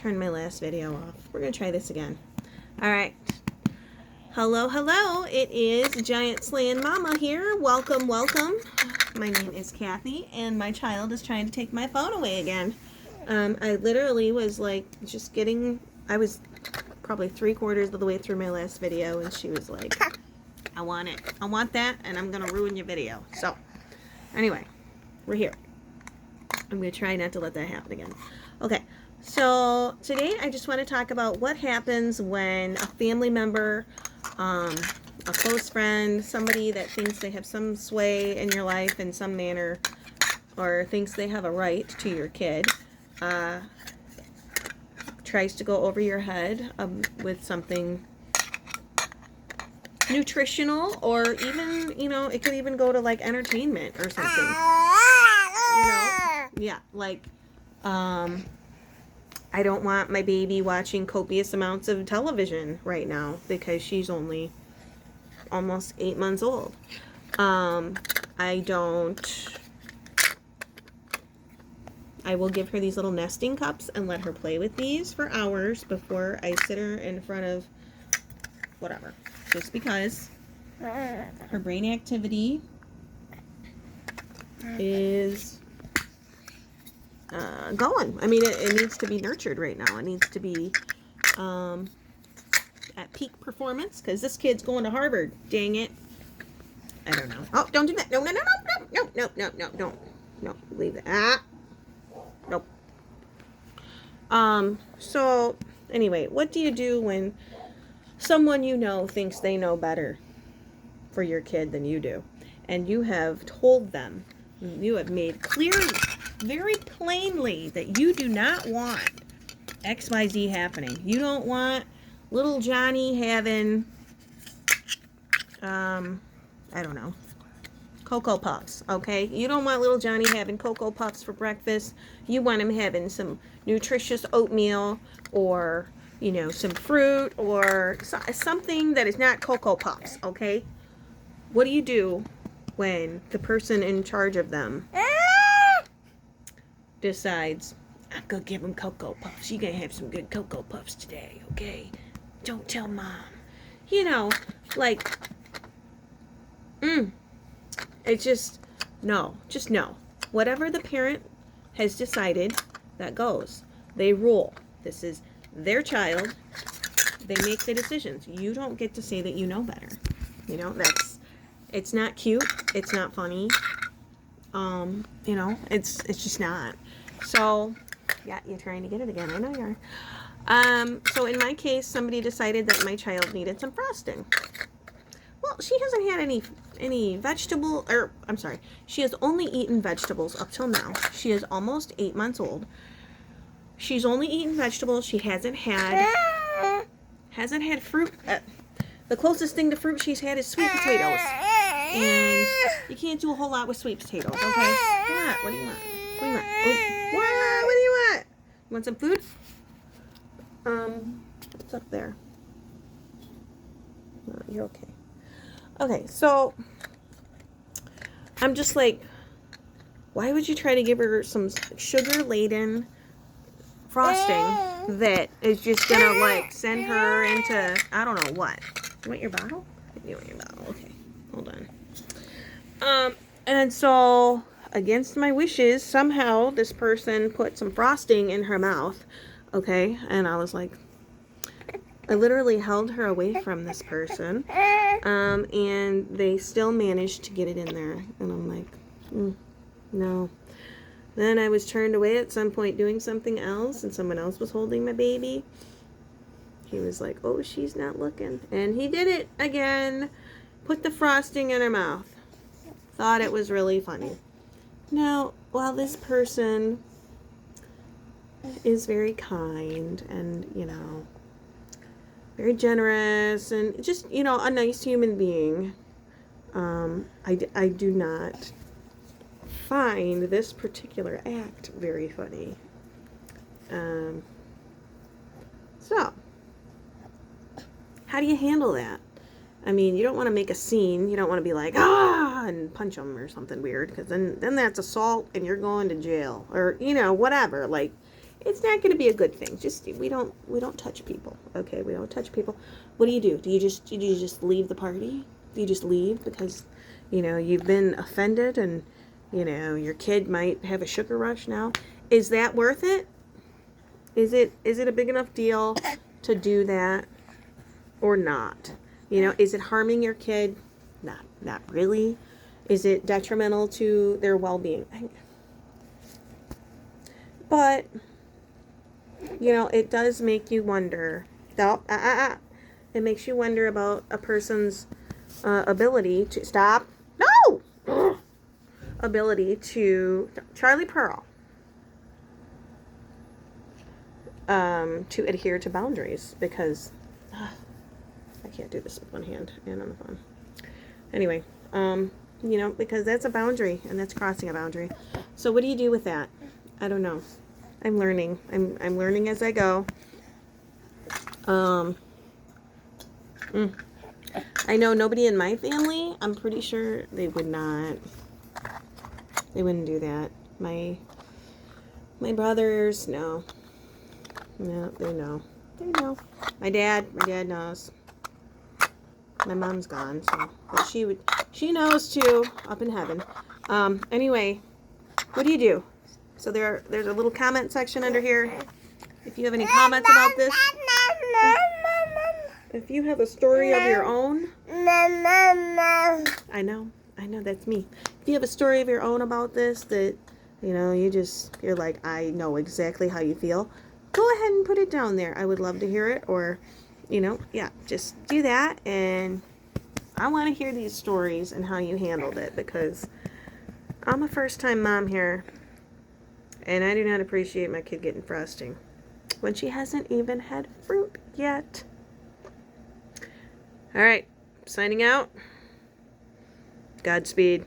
turned my last video off. We're going to try this again. Alright. Hello, hello. It is Giant Slaying Mama here. Welcome, welcome. My name is Kathy, and my child is trying to take my phone away again. I literally was like just getting, I was probably 3/4 of the way through my last video, and she was like, I want it. I want that, and I'm going to ruin your video. So, anyway, we're here. I'm going to try not to let that happen again. Okay, so today I just want to talk about what happens when a family member, a close friend, somebody that thinks they have some sway in your life in some manner, or thinks they have a right to your kid, tries to go over your head with something nutritional, or even, you know, it could even go to like entertainment or something. You know? Yeah, like, I don't want my baby watching copious amounts of television right now because she's only almost 8 months old. I will give her these little nesting cups and let her play with these for hours before I sit her in front of whatever. Just because her brain activity is going. I mean, it needs to be nurtured right now. It needs to be at peak performance, because this kid's going to Harvard. Dang it. I don't know. Oh, don't do that. No, no, no, no, no, no, no, no, don't. No, leave that. Ah. Nope. So, anyway, what do you do when someone you know thinks they know better for your kid than you do? And you have told them, you have made clearly, very plainly, that you do not want XYZ happening. You don't want little Johnny having, I don't know, Cocoa Puffs, okay? You don't want little Johnny having Cocoa Puffs for breakfast. You want him having some nutritious oatmeal, or, you know, some fruit, or something that is not Cocoa Puffs, okay? What do you do when the person in charge of them decides, I'm gonna give him Cocoa Puffs. You're gonna have some good Cocoa Puffs today, okay? Don't tell Mom. You know, like, it's just no. Whatever the parent has decided, that goes. They rule. This is their child. They make the decisions. You don't get to say that you know better. You know, it's not cute. It's not funny. You know, it's just not. So, yeah, you're trying to get it again. I know you are. So in my case, somebody decided that my child needed some frosting. Well, she hasn't had any vegetable, or I'm sorry, she has only eaten vegetables up till now. She is almost 8 months old. She's only eaten vegetables. She hasn't had fruit. The closest thing to fruit she's had is sweet potatoes. And you can't do a whole lot with sweet potatoes, okay? What? What do you want? What do you want? What do you want? You want some food? What's up there? No, you're okay. Okay, so I'm just like, why would you try to give her some sugar-laden frosting that is just gonna like send her into, I don't know what. You want your bottle? You want your bottle? Okay, hold on. And so, against my wishes, somehow this person put some frosting in her mouth. Okay, and I was like, I literally held her away from this person, and they still managed to get it in there, and I'm like, no. Then I was turned away at some point doing something else, and someone else was holding my baby. He was like, oh, she's not looking, and he did it again, put the frosting in her mouth. Thought it was really funny. Now, while this person is very kind and, you know, very generous, and just, you know, a nice human being, I do not find this particular act very funny. So, how do you handle that? I mean, you don't want to make a scene. You don't want to be like, ah, and punch them or something weird, because then that's assault and you're going to jail, or, you know, whatever. Like, it's not going to be a good thing. Just we don't touch people. Okay, we don't touch people. What do? Do you just leave the party? Do you just leave because you've been offended and your kid might have a sugar rush now? Is that worth it? Is it a big enough deal to do that or not? Is it harming your kid? Not really. Is it detrimental to their well-being? But it does make you wonder. It makes you wonder about a person's ability to stop. No, ability to Charlie Pearl. To adhere to boundaries because I can't do this with one hand and on the phone. Anyway, because that's a boundary and that's crossing a boundary. So what do you do with that? I don't know. I'm learning. I'm learning as I go. I know nobody in my family, I'm pretty sure they wouldn't do that. My brothers, no. No, they know. They know. My dad knows. My mom's gone, so but she knows too, up in heaven. Anyway, what do you do? So there's a little comment section under here. If you have any comments about this, if you have a story of your own, I know, that's me. If you have a story of your own about this that, you're like, I know exactly how you feel, go ahead and put it down there. I would love to hear it, or, yeah, just do that, and I want to hear these stories and how you handled it, because I'm a first-time mom here, and I do not appreciate my kid getting frosting when she hasn't even had fruit yet. All right, signing out. Godspeed.